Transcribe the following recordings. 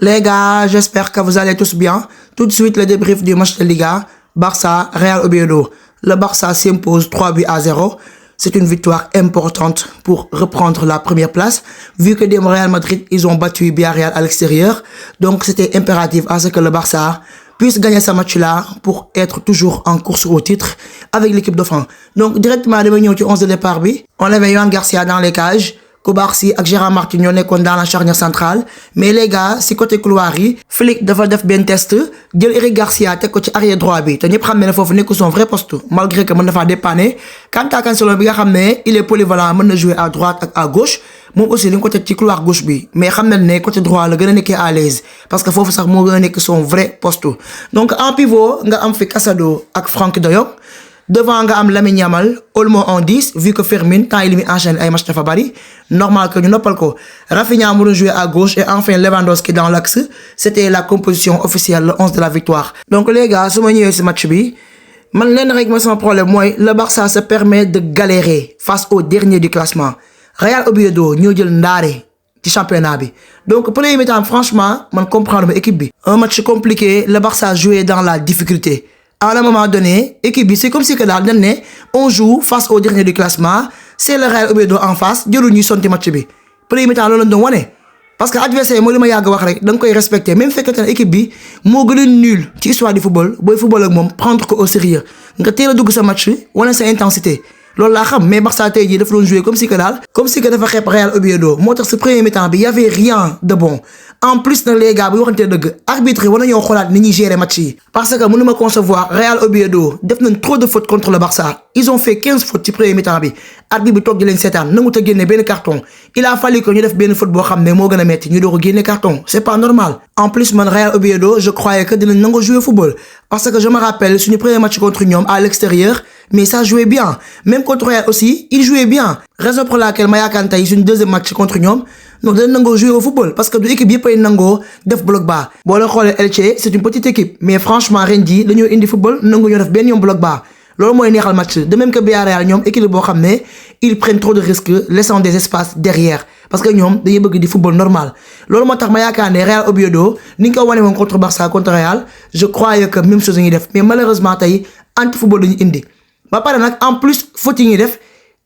Les gars, j'espère que vous allez tous bien. Tout de suite, le débrief du match de Liga. Barça, Real Oviedo. Le Barça s'impose 3 buts à 0. C'est une victoire importante pour reprendre la première place. Vu que des Real Madrid, ils ont battu Villarreal à l'extérieur. Donc, c'était impératif à ce que le Barça puisse gagner ce match-là pour être toujours en course au titre avec l'équipe de France. Donc, directement, de venir au 11 de départ, on avait Yohan Garcia dans les cages. Koubarsi ak Gérard Martin ñoo nekkoon dans la charnière centrale mais les gars si côté couloir yi Flick dafa def ben test jël Eric Garcia teg ko ci arrière droit bi te ñëpp xam ne foofu nekk son vrai poste malgré que mën na faa dépanner quant à Cancelo bi nga xam ne il est polyvalent mën na jouer à droite ak à gauche moom aussi li nga ko teg ci couloir gauche bi mais xam nañ ne côté droit la gën a nekkee à l'aise parce que foofu sax moo gën a nekk son vrai poste donc en pivot nga am fi Casado ak Frenkie de Jong. Devant nga am Lamine Yamal, Olmo en 10, vu que Fermin, quand il enchaîne ay match dafa bari, normal que ñu noppal ko. Rafinha mu jouer à gauche et enfin Lewandowski dans l'axe. C'était la composition officielle, le 11 de la victoire. Donc les gars, su ma ñëwee ci match bi, man leen rek ma sama problème mooy le Barça se permet de galérer face au dernier du classement. Real Oviedo ñoo jël ndaare ci championnat bi. Donc premier mi-temps franchement, man comprendre ma équipe bi. Un match compliqué, le Barça jouait dans la difficulté. À un moment donné, équipe c'est comme si que là, on joue face au dernier du classement, c'est le Real Oviedo en face, jëlu ñuy sonti match bi. Premier mi-temps loolu lañ doon wane parce que adversaire mooy li ma yàgg wax rek da nga koy respecter même fekkente ne équipe bi moo gën a nul ci histoire du football booy football ak moom prendre ko au sérieux nga teel a dugg sa match wane sa intensité. loolu laa xam mais Barça tey jii dafa doon jouer comme si que dafa xeeb Real Oviedo moo tax ce premier mi-temps bi y avait rien de bon. En plus nag les gars bu waxantee dëgg arbitre yi war nañoo xoolaat ni ñuy gérer match yi parce que mënuma concevoir Real Oviedo def nañ trop de fautes contre le Barça ils ont fait 15 fautes ci premier mi-temps bi arbitre bi toog di leen seetaan nangu ta génne benn carton il a fallu que ñu def benn faute boo xam ne moo gën a metti ñu doog a génne carton c'est pas normal. En plus man Real Oviedo je croyais que dinañ nangu jouer football parce que je me rappelle suñu premier match contre ñoom à l'extérieur mais ça jouait bien même contre Real aussi il jouait bien raison pour laquelle ma yaakaar tey suñu deuxième match contre ñoom non dañ nangoo jouer au football parce que du équipe yëpp ay nangoo def bloc bas boo la xoolee Elche c'est une petite équipe mais franchement ren jii dañoo indi football nangu ñoo def benn yoon bloc bas loolu mooy neexal match de même que Villarreal ñoom équipe boo xam ne ils prennent trop de risques laissant des espaces derrière parce que ñoom dañuy bëgg di football normal loolu moo tax ma yaakaar ne Real Oviedo ni nga ko wane woon contre Barça contre Real je croyais que même chose la ñuy def mais malheureusement tey anti football dañu indi ba pare nag en plus faute yi ñuy def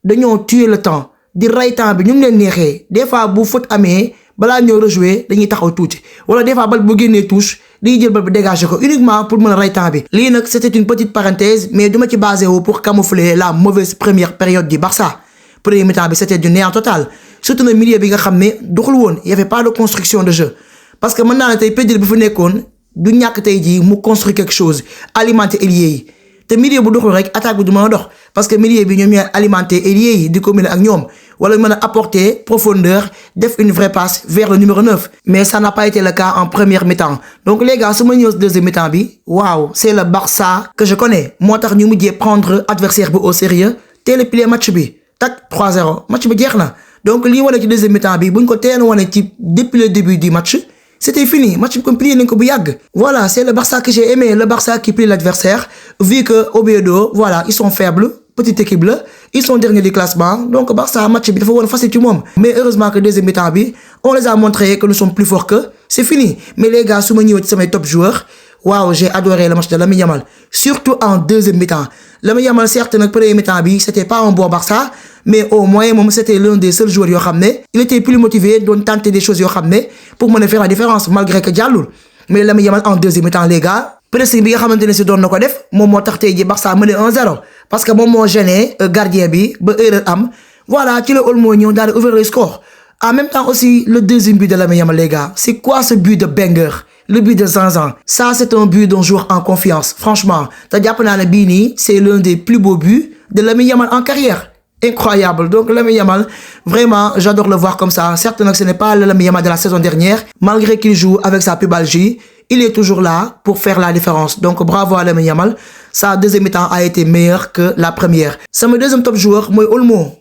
dañoo tuer le temps. di ray temps bi ñu ngi leen neexee des fois bu faute amee balaa ñëw rejouer dañuy taxaw tuuti wala des fois bal bu génnee touche dañuy jël bal bi dégager ko uniquement pour mën a ray temps bi. lii nag c'était une petite parenthèse mais duma ci basé wu pour camoufler la mauvaise première période du Barça. Premier mi-temps bi c'était du néant total surtout na milieu bi nga xam ne doxul woon y avait pas de construction de jeu parce que mën naa ne tey Pedri bi fu nekkoon du ñàkk tey jii mu construire quelque chose alimenter ailier yi. te milieu bu doxul rek attaque bi du mën a dox parce que milieu bi ñoom ñooy alimenter ailier yi di combiner ak ñoom wala mën a apporter profondeur def une vraie passe vers le numéro 9 mais ça n'a pas été le cas en première mi-temps donc les gars su ma ñëw deuxième mi-temps bi waaw c'est le Barça que je connais moo tax ñu mujjee prendre adversaire bi au sérieux teel a plier match bi tak 3-0 match bi jeex na donc lii wane ci deuxième mi-temps bi buñ ko teel a wane ci depuis le début du match c'était fini match bi comme plié nañ ko bu yàgg. Voilà c'est le Barça que j'ai aimé le Barça qui plie l'adversaire vu que Oviedo voilà ils sont faibles petite équipe là ils sont derniers du classement donc Barça match bi dafa woon facile ci moom. Mais heureusement que deuxième mi-temps bi on les a montré que nous sommes plus forts que c'est fini mais les gars su ma ñëwee ci samay top joueurs waaw j'ai adoré le match de Lamine Yamal surtout en deuxième mi-temps. Lamine Yamal certes nag premier mi-temps bi c'était pas un bon Barça mais au moins moom c'était l'un des seuls joueurs yoo xam ne il était plus motivé doon tenter des choses yoo xam ne pour mën a faire la différence malgré que jàllul mais Lamine Yamal en deuxième mi-temps les gars pressing bi nga xamante ne si doon na ko def moom moo tax tey ji Barça mené 1-0 parce que moom moo gêné gardien bi ba erreur am voilà ci la Olmo ñëw daal di ouvrir le score en même temps aussi le deuxième but de Lamine Yamal les gars c'est quoi ce but de banger le but de Zanzan ça c'est un but d'un joueur en confiance franchement te jàpp naa ne bii nii c'est l'un des plus beaux buts de Lamine Yamal en carrière incroyable donc Lamine Yamal vraiment j'adore le voir comme ça certes nag ce n'est pas le Lamine Yamal de la saison dernière malgré qu'il joue avec sa pubalgie il est toujours là pour faire la différence donc bravo à Lamine Yamal sa deuxième mi-temps a été meilleure que la première. Sama deuxième top joueur mooy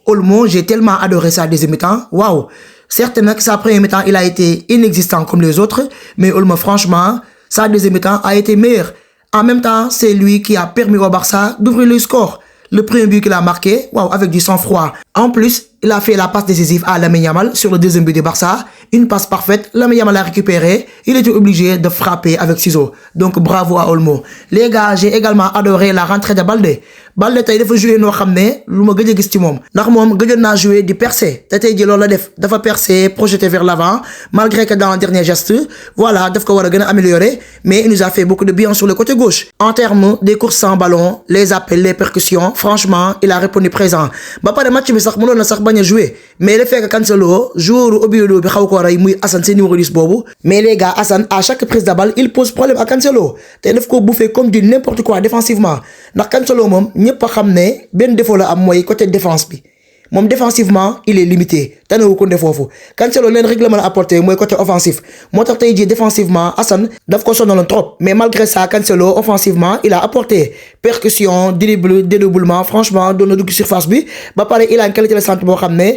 Olmo j'ai tellement adoré sa deuxième mi-temps waouh certes nag sa première mi-temps il a été inexistant comme les autres mais Olmo franchement sa deuxième mi-temps a été meilleure en même temps c'est lui qui a permis au Barça d'ouvrir le score. Le premier but qu'il a marqué, waouh, avec du sang-froid. En plus, il a fait la passe décisive à Lamine Yamal sur le deuxième but du Barça. une passe parfaite, Lamine Yamal a récupéré, il était obligé de frapper avec ciseaux. Donc bravo à Olmo. Les gars, j'ai également adoré la rentrée de Baldé. Baldé tey dafa jouer noo xam ne lu ma gëj a gis ci moom ndax moom gëjoon naa jouer di percer te tey ji loolu la def dafa percer projeté vers l'avant malgré que dans le dernier geste voilà daf ko war a gën a améliorer mais il nous a fait beaucoup de bien sur le côté gauche. En termes des courses sans ballon, les appels, les percussions, franchement il a répondu présent ba pare match bi sax mënoon na sax bañ a jouer mais le fait que Cancelo joueur Oviedo bi xaw ko rey muy Assane seen numéro 10 boobu mais les gars Assane à chaque prise de balle il pose problème à Cancelo te daf ko bouffer comme du n'importe quoi défensivement ndax Cancelo moom ñëpp a xam ne benn défaut la am mooy côté défense bi moom défensivement il est limité tanewu ko foofu Cancelo leen rek la mën a apporter mooy côté offensif moo tax tey jii défensivement Assane daf ko sonaloon trop mais malgré ça Cancelo offensivement il a apporté percussion dribble dédoublement franchement doon na dugg surface bi ba pare il a une qualité de centre boo xam ne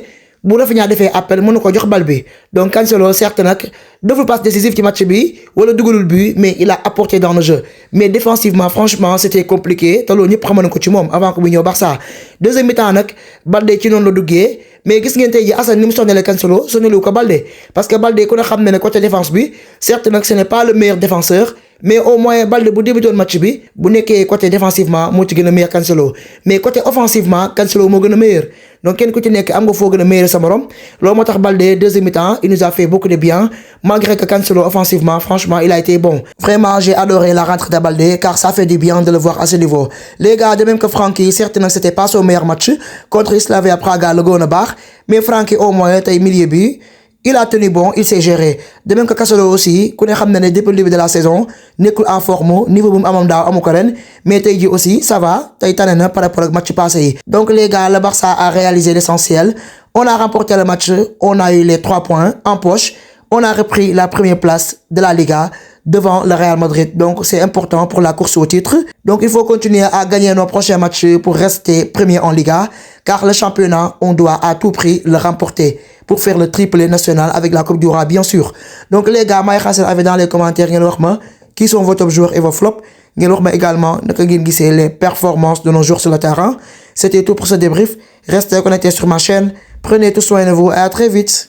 bu Rafinha defee appel mën na ko jox bal bi donc Cancelo certes nag deful passe décisif ci match bi wala dugalul but mais il a apporté dans le jeu mais défensivement franchement c'était compliqué te loolu ñëpp xamoon nañ ko ci moom avant que muy ñëw Barça deuxième mi-temps nag Baldé ci noonu la duggee mais gis ngeen tey ji Assane ni mu sonnalee Cancelo sonnalu ko Baldé parce que Baldé ku ne xam ne côté défense bi certes nag ce n'est pas le meilleur défenseur mais au moins Baldé bu débutoon match bi bu nekkee côté défensivement moo ci gën a meilleur Cancelo mais côté offensivement Cancelo moo gën a meilleur donc kenn ku ci nekk am nga foo gën a meilleur sa morom loolu moo tax Baldé deuxième mi-temps il nous a fait beaucoup de bien malgré que Cancelo offensivement franchement il a été bon. Vraiment j'ai adoré la rentrée de Baldé car ça fait du bien de le voir à ce niveau. Les gars de même que Frenkie certes nag c'était pas son meilleur match contre Slavia Praga la gën a baax mais Frenkie au moins tey milieu bi il a tenu bon, il s'est géré. De même que Cancelo aussi, qu'on a depuis le début de la saison, n'est en forme, niveau boum amamda amukoren, mais tey ji aussi, ça va, tey tanena par rapport au match passé. Donc les gars, le Barça a réalisé l'essentiel. On a remporté le match, on a eu les 3 points en poche, on a repris la première place de la Liga devant le Real Madrid. Donc c'est important pour la course au titre. Donc il faut continuer à gagner nos prochains matchs pour rester premier en Liga, car le championnat, on doit à tout prix le remporter pour faire le triplé national avec la Coupe du Roi, bien sûr. Donc les gars, moi avec dans les commentaires qui sont vos top joueurs et vos flops. Également les performances de nos joueurs sur le terrain. C'était tout pour ce débrief. Restez connectés sur ma chaîne. Prenez tout soin de vous et à très vite.